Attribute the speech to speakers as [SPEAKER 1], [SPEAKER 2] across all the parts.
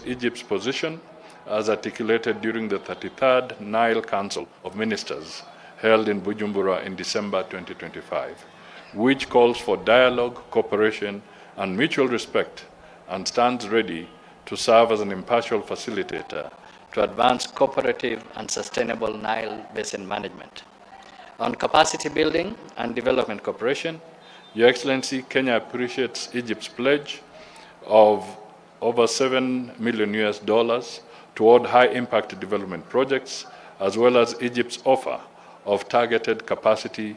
[SPEAKER 1] reinforce Egypt's position as articulated during the 33rd Nile Council of Ministers held in Bujumbura in December 2025, which calls for dialogue, cooperation, and mutual respect, and stands ready to serve as an impartial facilitator to advance cooperative and sustainable Nile basin management. On capacity building and development cooperation, Your Excellency, Kenya appreciates Egypt's pledge of over $7 million toward high-impact development projects, as well as Egypt's offer of targeted capacity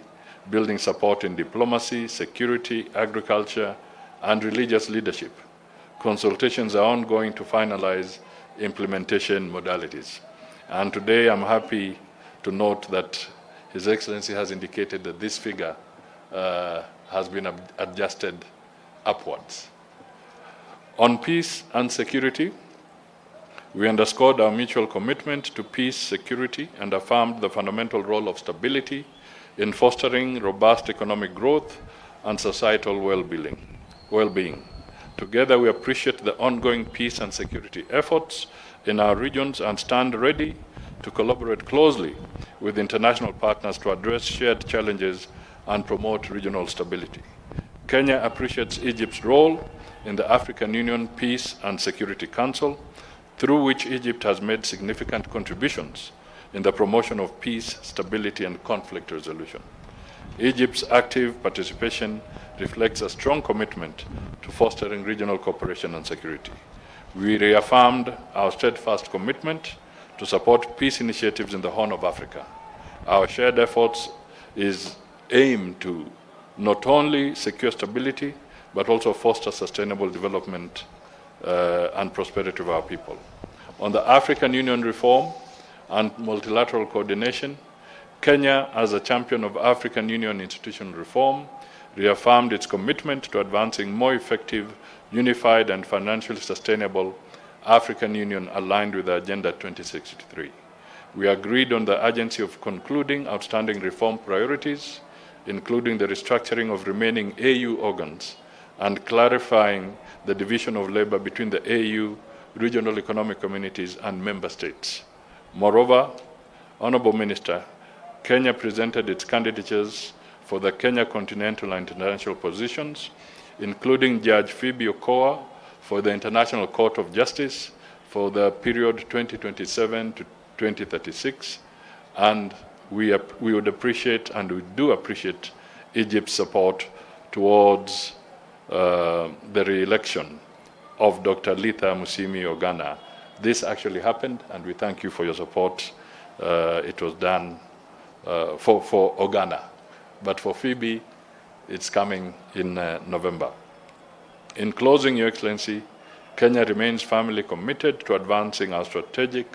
[SPEAKER 1] building support in diplomacy, security, agriculture, and religious leadership. Consultations are ongoing to finalize implementation modalities. And today I'm happy to note that His Excellency has indicated that this figure has been adjusted upwards. On peace and security, we underscored our mutual commitment to peace, security, and affirmed the fundamental role of stability in fostering robust economic growth and societal well-being. Together, we appreciate the ongoing peace and security efforts in our regions and stand ready to collaborate closely with international partners to address shared challenges and promote regional stability. Kenya appreciates Egypt's role in the African Union Peace and Security Council, through which Egypt has made significant contributions in the promotion of peace, stability, and conflict resolution. Egypt's active participation reflects a strong commitment to fostering regional cooperation and security. We reaffirmed our steadfast commitment to support peace initiatives in the Horn of Africa. Our shared efforts is aimed to not only secure stability, but also foster sustainable development and prosperity of our people. On the African Union reform and multilateral coordination, Kenya, as a champion of African Union institutional reform, reaffirmed its commitment to advancing more effective, unified, and financially sustainable African Union aligned with the Agenda 2063. We agreed on the urgency of concluding outstanding reform priorities, including the restructuring of remaining AU organs and clarifying the division of labor between the AU, regional economic communities, and member states. Moreover, Honorable Minister, Kenya presented its candidatures for the Kenya Continental and International positions, including Judge Phoebe Okoa for the International Court of Justice for the period 2027 to 2036, and we would appreciate, and we do appreciate, Egypt's support towards the re-election of Dr. Litha Musyimi-Ogana. This actually happened, and we thank you for your support. It was done for Ogana, but for Phoebe, it's coming in November. In closing, Your Excellency, Kenya remains firmly committed to advancing our strategic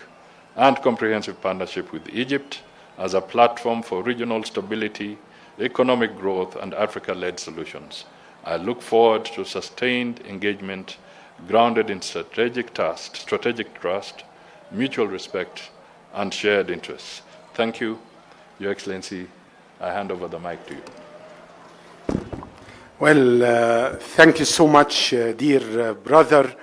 [SPEAKER 1] and comprehensive partnership with Egypt as a platform for regional stability, economic growth, and Africa-led solutions. I look forward to sustained engagement grounded in strategic trust, mutual respect, and shared interests. Thank you, Your Excellency. I hand over the mic to you.
[SPEAKER 2] Well, thank you so much, dear brother,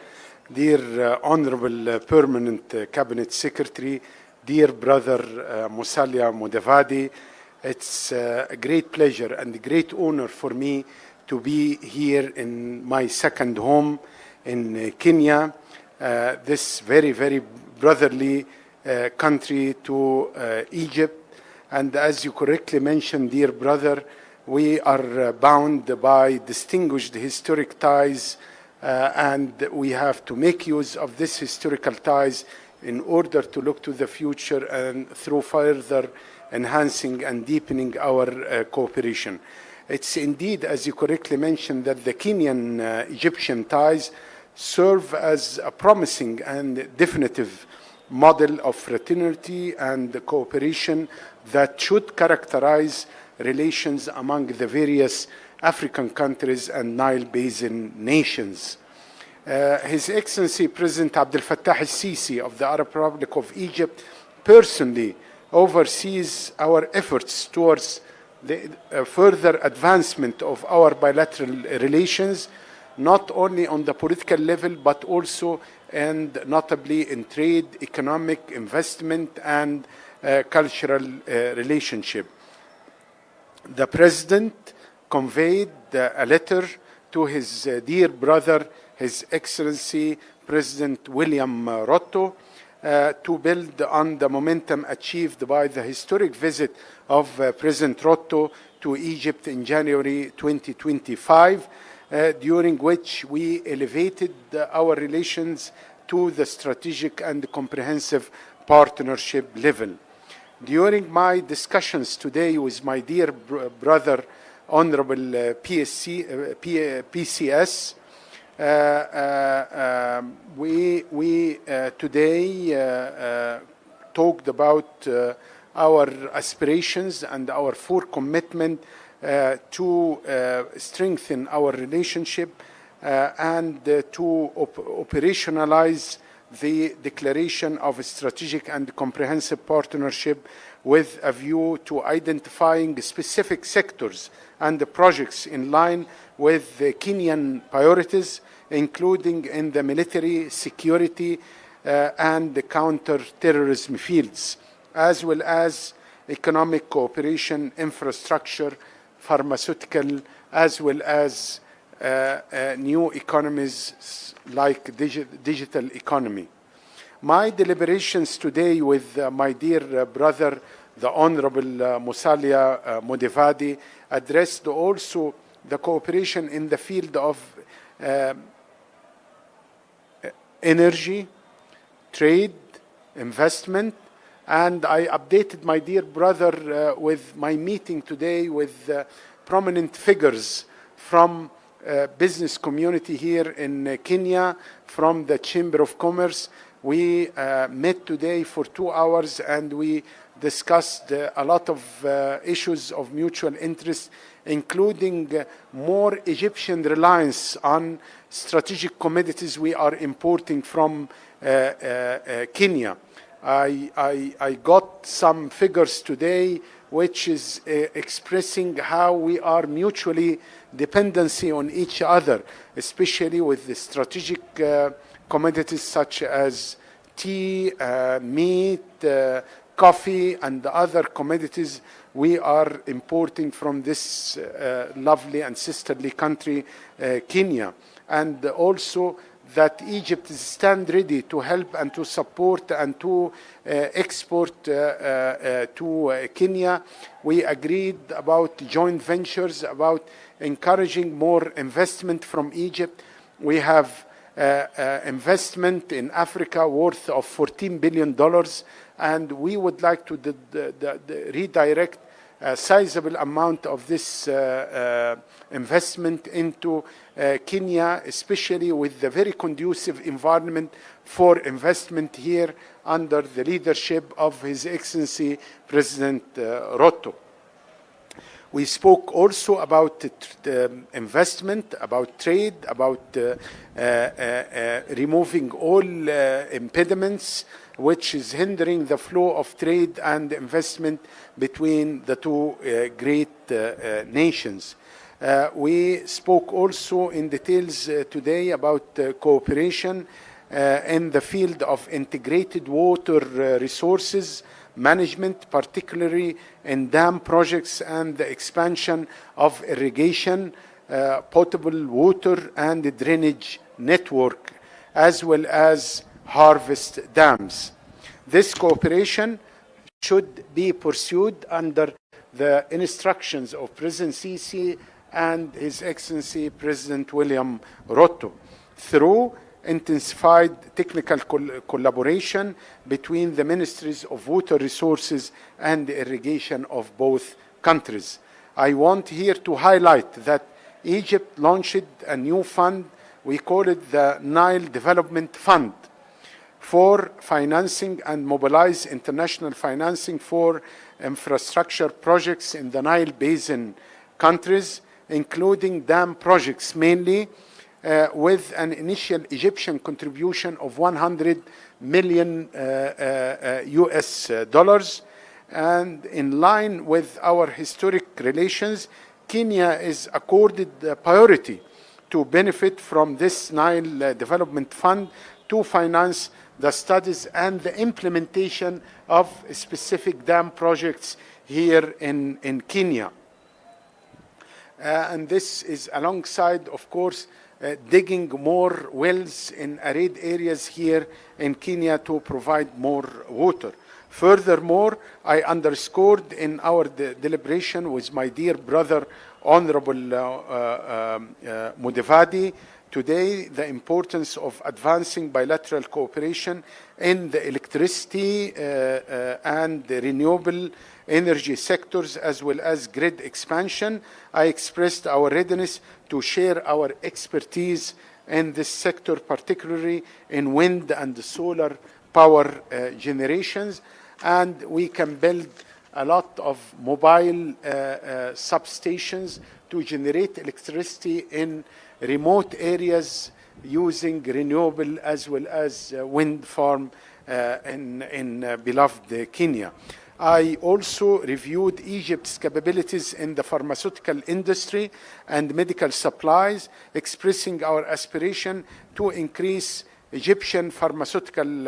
[SPEAKER 2] dear Honorable Permanent Cabinet Secretary, dear brother Musalia Mudavadi. It's a great pleasure and a great honor for me to be here in my second home in Kenya, this very, very brotherly country to Egypt. And as you correctly mentioned, dear brother, we are bound by distinguished historic ties, and we have to make use of this historical ties in order to look to the future and through further enhancing and deepening our cooperation. It's indeed, as you correctly mentioned, that the Kenyan-Egyptian ties serve as a promising and definitive model of fraternity and cooperation that should characterize relations among the various African countries and Nile Basin nations. His Excellency President Abdel Fattah al-Sisi of the Arab Republic of Egypt personally oversees our efforts towards the further advancement of our bilateral relations, not only on the political level, but also and notably in trade, economic, investment, and cultural relationship. The President conveyed a letter to his dear brother, His Excellency President William Ruto, to build on the momentum achieved by the historic visit of President Ruto to Egypt in January 2025, during which we elevated our relations to the strategic and comprehensive partnership level. During my discussions today with my dear brother, Honorable PCS, we today talked about our aspirations and our full commitment to strengthen our relationship and to operationalize the declaration of a strategic and comprehensive partnership with a view to identifying specific sectors and the projects in line with the Kenyan priorities, including in the military, security, and the counter-terrorism fields, as well as economic cooperation, infrastructure, pharmaceutical, as well as new economies like digital economy. My deliberations today with my dear brother, the Honorable Musalia Mudavadi, addressed also the cooperation in the field of energy, trade, investment, and I updated my dear brother with my meeting today with prominent figures from business community here in Kenya, from the Chamber of Commerce. We met today for 2 hours and we discussed a lot of issues of mutual interest, including more Egyptian reliance on strategic commodities we are importing from Kenya. I got some figures today which is expressing how we are mutually dependency on each other, especially with the strategic commodities such as tea, meat, coffee, and other commodities we are importing from this lovely and sisterly country, Kenya. And also that Egypt stand ready to help and to support and to export to Kenya. We agreed about joint ventures, about encouraging more investment from Egypt. We have investment in Africa worth of $14 billion, and we would like to redirect a sizable amount of this investment into Kenya, especially with the very conducive environment for investment here under the leadership of His Excellency President Ruto. We spoke also about investment, about trade, about removing all impediments which is hindering the flow of trade and investment between the two great nations. We spoke also in details today about cooperation in the field of integrated water resources management, particularly in dam projects and the expansion of irrigation, potable water and drainage network, as well as harvest dams. This cooperation should be pursued under the instructions of President Sisi and His Excellency President William Ruto through intensified technical collaboration between the ministries of water resources and irrigation of both countries. I want here to highlight that Egypt launched a new fund, we call it the Nile Development Fund, for financing and mobilize international financing for infrastructure projects in the Nile Basin countries, including dam projects mainly, with an initial Egyptian contribution of $100 million US dollars. And in line with our historic relations, Kenya is accorded priority to benefit from this Nile Development Fund to finance the studies and the implementation of specific dam projects here in Kenya. And this is alongside, of course, digging more wells in arid areas here in Kenya to provide more water. Furthermore, I underscored in our deliberation with my dear brother, Honorable Mudavadi, today the importance of advancing bilateral cooperation in the electricity and the renewable energy sectors, as well as grid expansion. I expressed our readiness to share our expertise in this sector, particularly in wind and solar power generations. And we can build a lot of mobile substations to generate electricity in remote areas using renewable as well as wind farm in beloved Kenya. I also reviewed Egypt's capabilities in the pharmaceutical industry and medical supplies, expressing our aspiration to increase Egyptian pharmaceutical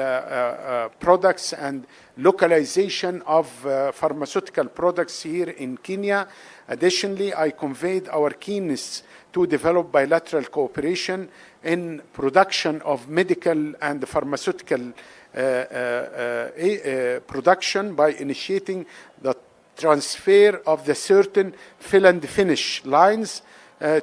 [SPEAKER 2] products and localization of pharmaceutical products here in Kenya. Additionally, I conveyed our keenness to develop bilateral cooperation in production of medical and pharmaceutical production by initiating the transfer of the certain fill and finish lines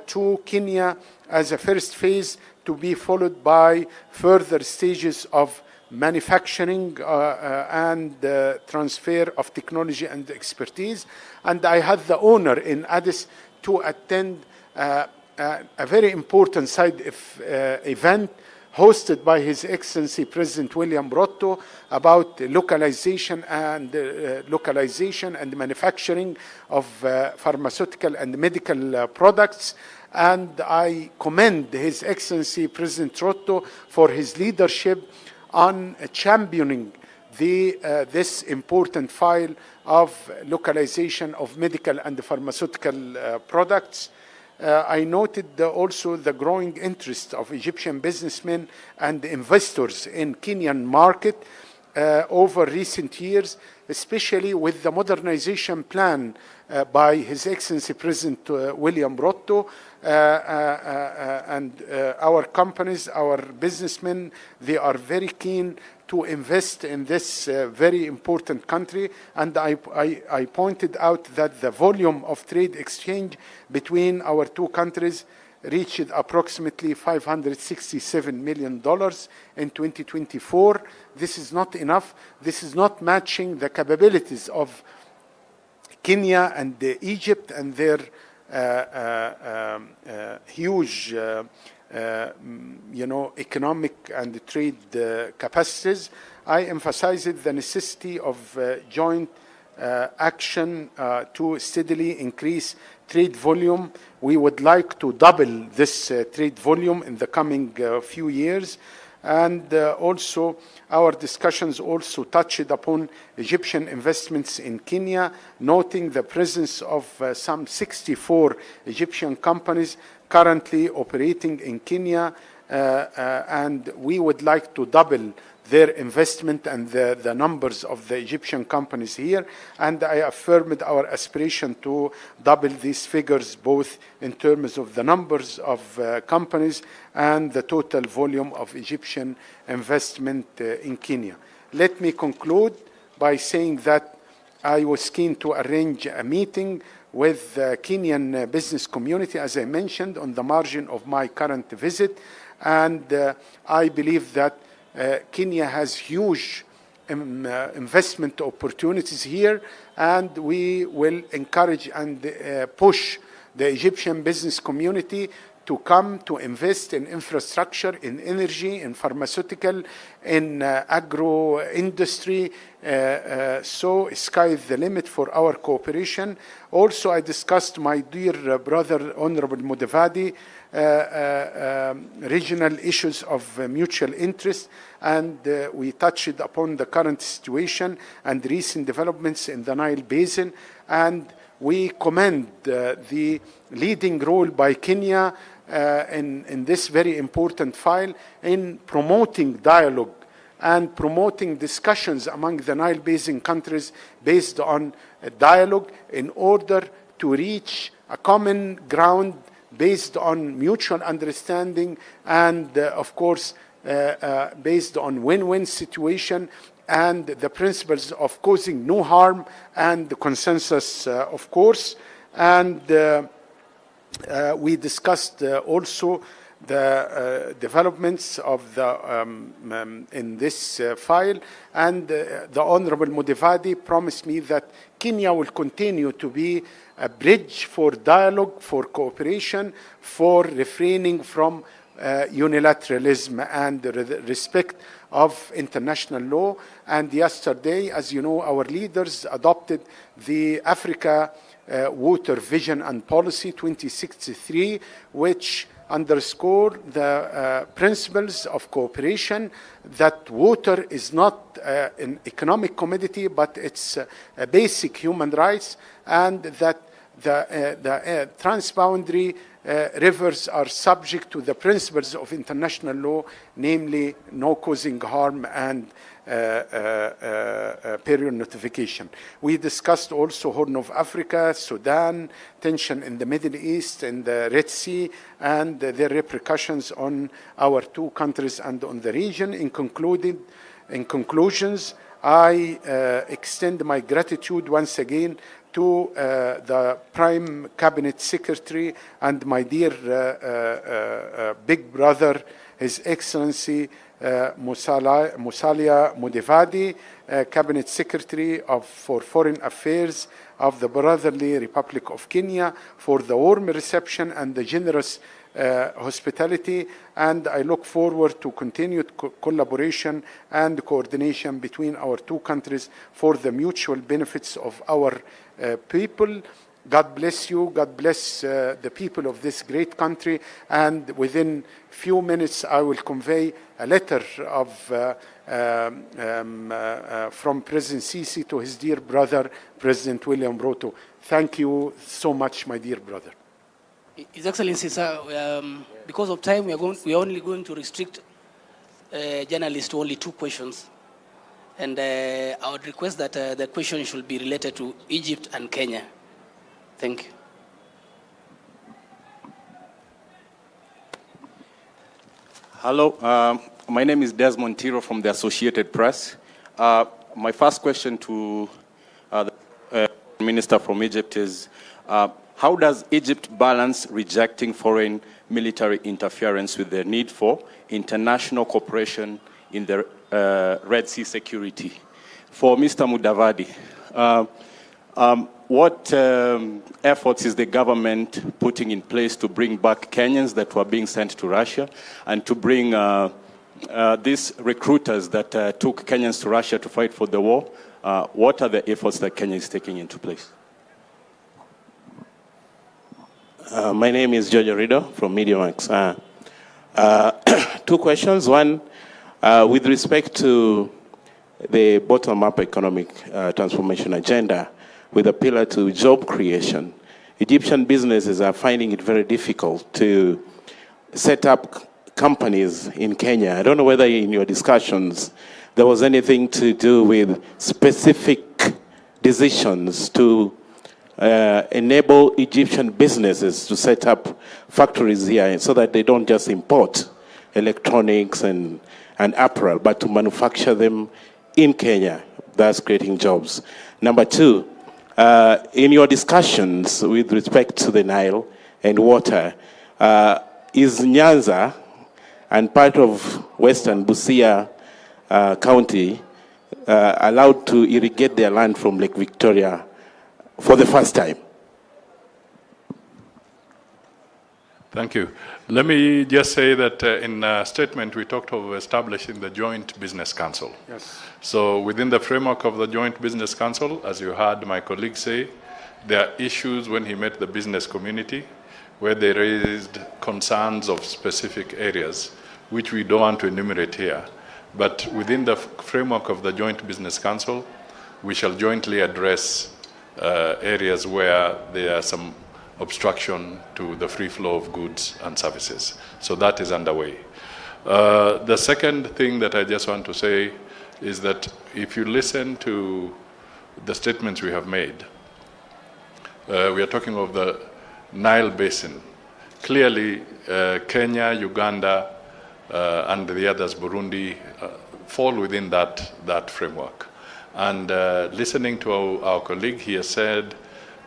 [SPEAKER 2] to Kenya as a first phase, to be followed by further stages of manufacturing and transfer of technology and expertise. And I had the honor in Addis to attend a very important side event hosted by His Excellency President William Ruto about localization and manufacturing of pharmaceutical and medical products. And I commend His Excellency President Ruto for his leadership on championing this important file of localization of medical and pharmaceutical products. I noted also the growing interest of Egyptian businessmen and investors in Kenyan market over recent years, especially with the modernization plan by His Excellency President William Ruto, and our companies, our businessmen, they are very keen to invest in this very important country. And I pointed out that the volume of trade exchange between our two countries reached approximately $567 million in 2024. This is not enough. This is not matching the capabilities of Kenya and Egypt and their huge economic and trade capacities. I emphasized the necessity of joint action to steadily increase trade volume. We would like to double this trade volume in the coming few years. And also, our discussions also touched upon Egyptian investments in Kenya, noting the presence of some 64 Egyptian companies currently operating in Kenya, and we would like to double their investment and the numbers of the Egyptian companies here. And I affirmed our aspiration to double these figures, both in terms of the numbers of companies and the total volume of Egyptian investment in Kenya. Let me conclude by saying that I was keen to arrange a meeting with the Kenyan business community, as I mentioned, on the margin of my current visit. And I believe that Kenya has huge investment opportunities here, and we will encourage and push the Egyptian business community to come to invest in infrastructure, in energy, in pharmaceutical, in agro industry. So sky is the limit for our cooperation. Also, I discussed my dear brother, Honorable Mudavadi, regional issues of mutual interest, and we touched upon the current situation and recent developments in the Nile Basin. And we commend the leading role by Kenya in this very important file in promoting dialogue and promoting discussions among the Nile Basin countries based on dialogue in order to reach a common ground based on mutual understanding and, of course, based on win-win situation and the principles of causing no harm and the consensus, of course. And we discussed also the developments of the in this file, and the Honorable Mudavadi promised me that Kenya will continue to be a bridge for dialogue, for cooperation, for refraining from unilateralism and respect of international law. And yesterday, as you know, our leaders adopted the Africa Water Vision and Policy 2063, which underscore the principles of cooperation, that water is not an economic commodity, but it's a basic human rights, and that the transboundary rivers are subject to the principles of international law, namely no causing harm and period notification. We discussed also Horn of Africa, Sudan, tension in the Middle East and the Red Sea, and their repercussions on our two countries and on the region. In conclusions, I extend my gratitude once again to the Prime Cabinet Secretary and my dear big brother, His Excellency Musalia Mudavadi, Cabinet Secretary for Foreign Affairs of the Brotherly Republic of Kenya, for the warm reception and the generous hospitality, and I look forward to continued collaboration and coordination between our two countries for the mutual benefits of our people. God bless you. God bless the people of this great country. And within few minutes, I will convey a letter of from President Sisi to his dear brother, President William Ruto. Thank you so much, my dear brother.
[SPEAKER 3] His Excellency, sir, because of time, we are only going to restrict journalists to only 2 questions. And I would request that the question should be related to Egypt and Kenya. Thank you.
[SPEAKER 4] Hello, my name is Desmond Tiro from the Associated Press. My first question to the Minister from Egypt is, how does Egypt balance rejecting foreign military interference with the need for international cooperation in the Red Sea security? For Mr. Mudavadi, what efforts is the government putting in place to bring back Kenyans that were being sent to Russia, and to bring these recruiters that took Kenyans to Russia to fight for the war? What are the efforts that Kenya is taking into place?
[SPEAKER 5] My name is George Rido from MediaMax. 2 questions. One, with respect to the bottom-up economic transformation agenda, with a pillar to job creation, Egyptian businesses are finding it very difficult to set up companies in Kenya. I don't know whether in your discussions there was anything to do with specific decisions to enable Egyptian businesses to set up factories here so that they don't just import electronics and apparel, but to manufacture them in Kenya, thus creating jobs. Number 2, in your discussions with respect to the Nile and water, is Nyanza and part of Western Busia County allowed to irrigate their land from Lake Victoria for the first time?
[SPEAKER 1] Thank you. Let me just say that in a statement we talked of establishing the Joint Business Council.
[SPEAKER 2] Yes.
[SPEAKER 1] So within the framework of the Joint Business Council, as you heard my colleague say, there are issues when he met the business community where they raised concerns of specific areas, which we don't want to enumerate here. But within the framework of the Joint Business Council, we shall jointly address areas where there are some obstruction to the free flow of goods and services. So that is underway. The second thing that I just want to say is that if you listen to the statements we have made, we are talking of the Nile Basin. Clearly, Kenya, Uganda, and the others, Burundi, fall within that framework. And listening to our colleague, he has said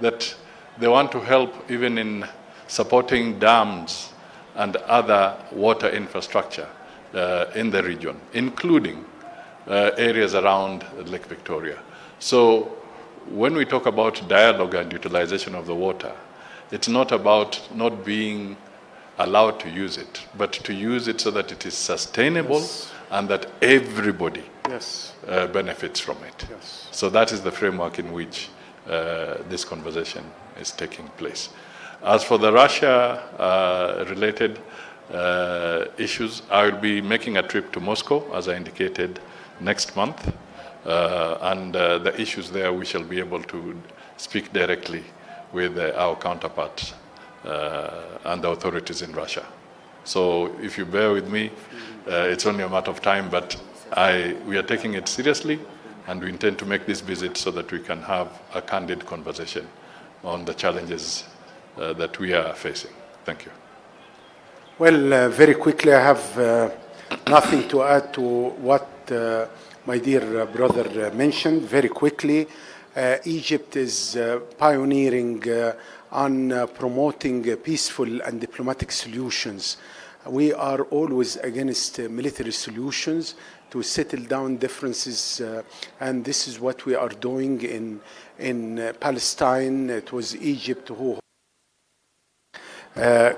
[SPEAKER 1] that they want to help even in supporting dams and other water infrastructure in the region, including areas around Lake Victoria. So when we talk about dialogue and utilization of the water, it's not about not being allowed to use it, but to use it so that it is sustainable, yes, and that everybody, yes, benefits from it. Yes. So that is the framework in which this conversation is taking place. As for the Russia-related issues, I will be making a trip to Moscow, as I indicated, next month. And the issues there, we shall be able to speak directly with our counterparts and the authorities in Russia. So if you bear with me, it's only a matter of time, but we are taking it seriously, and we intend to make this visit so that we can have a candid conversation on the challenges that we are facing. Thank you.
[SPEAKER 2] Well, very quickly, I have nothing to add to what my dear brother mentioned. Very quickly, Egypt is pioneering on promoting peaceful and diplomatic solutions. We are always against military solutions to settle down differences, and this is what we are doing in Palestine. It was Egypt who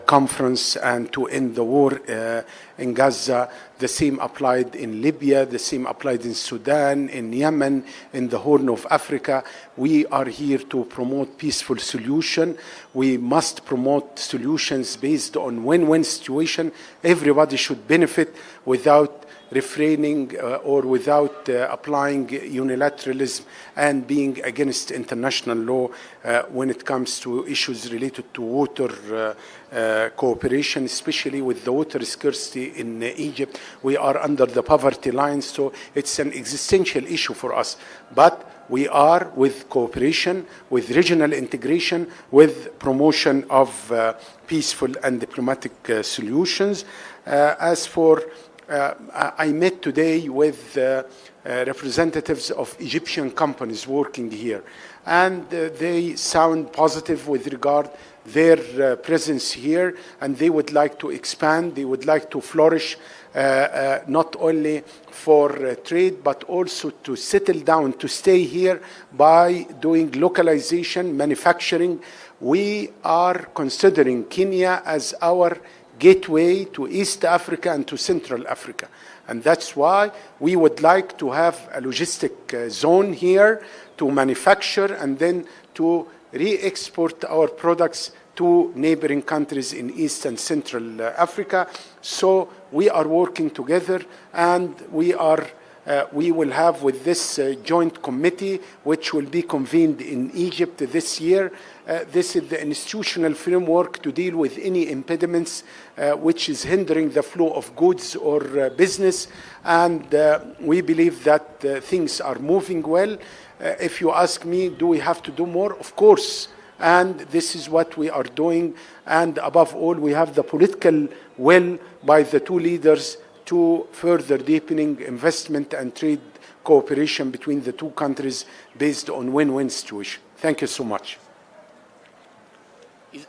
[SPEAKER 2] conference and to end the war in Gaza. The same applied in Libya, the same applied in Sudan, in Yemen, in the Horn of Africa. We are here to promote peaceful solution. We must promote solutions based on win-win situation. Everybody should benefit without refraining or without applying unilateralism and being against international law when it comes to issues related to water cooperation, especially with the water scarcity in Egypt. We are under the poverty line, so it's an existential issue for us. But we are with cooperation, with regional integration, with promotion of peaceful and diplomatic solutions. As for I met today with representatives of Egyptian companies working here, and they sound positive with regard their presence here, and they would like to expand, they would like to flourish, not only for trade, but also to settle down, to stay here by doing localization, manufacturing. We are considering Kenya as our gateway to East Africa and to Central Africa. And that's why we would like to have a logistic zone here to manufacture and then to re-export our products to neighboring countries in East and Central Africa. So we are working together, and we will have with this joint committee, which will be convened in Egypt this year. This is the institutional framework to deal with any impediments which is hindering the flow of goods or business. And we believe that things are moving well. If you ask me, do we have to do more? Of course. And this is what we are doing. And above all, we have the political will by the two leaders to further deepening investment and trade cooperation between the two countries based on win-win situation. Thank you so much.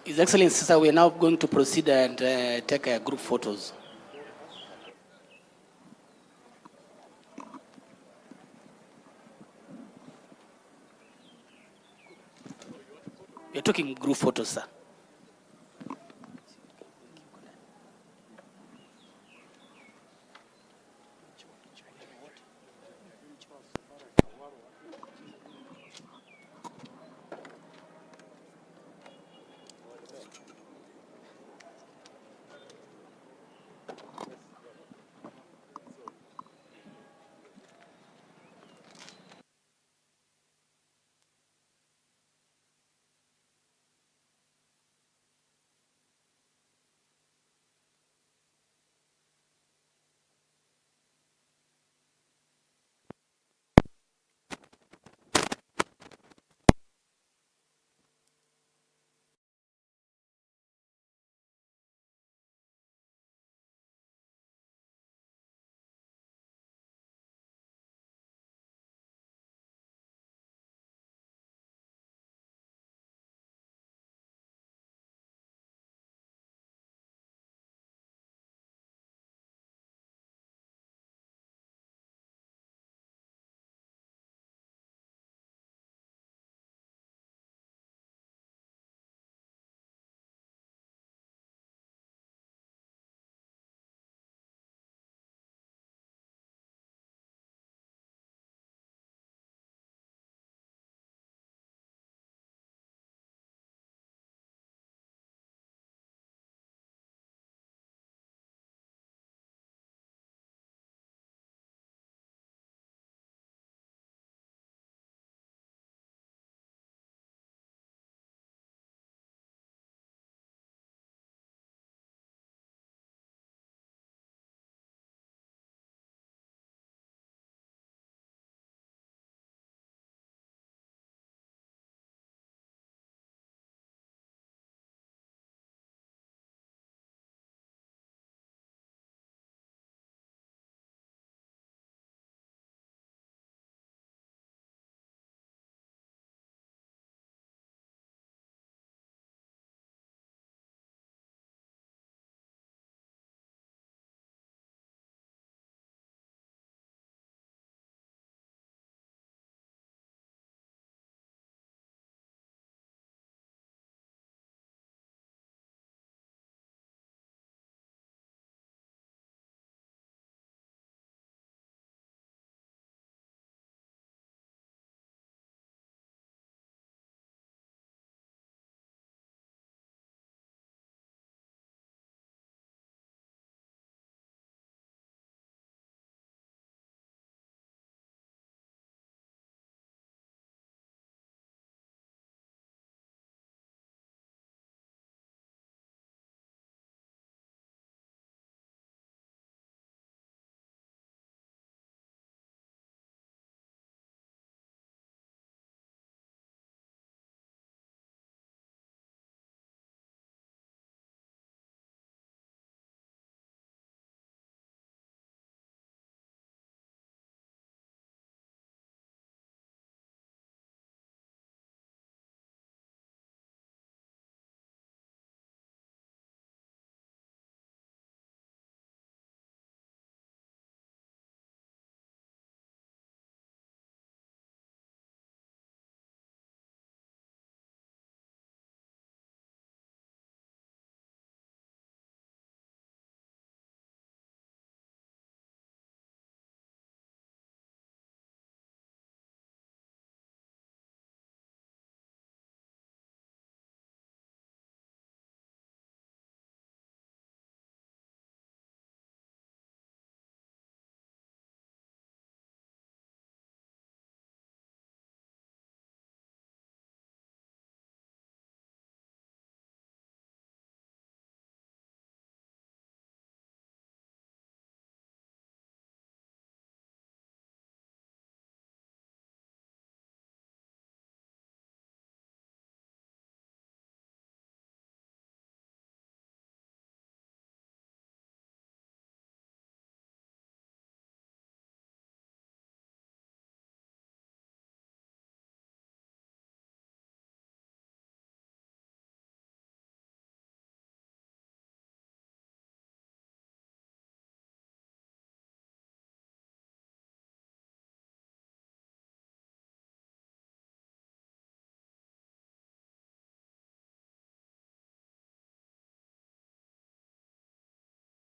[SPEAKER 3] His Excellency, sir, we are now going to proceed and take group photos. We are taking group photos, sir.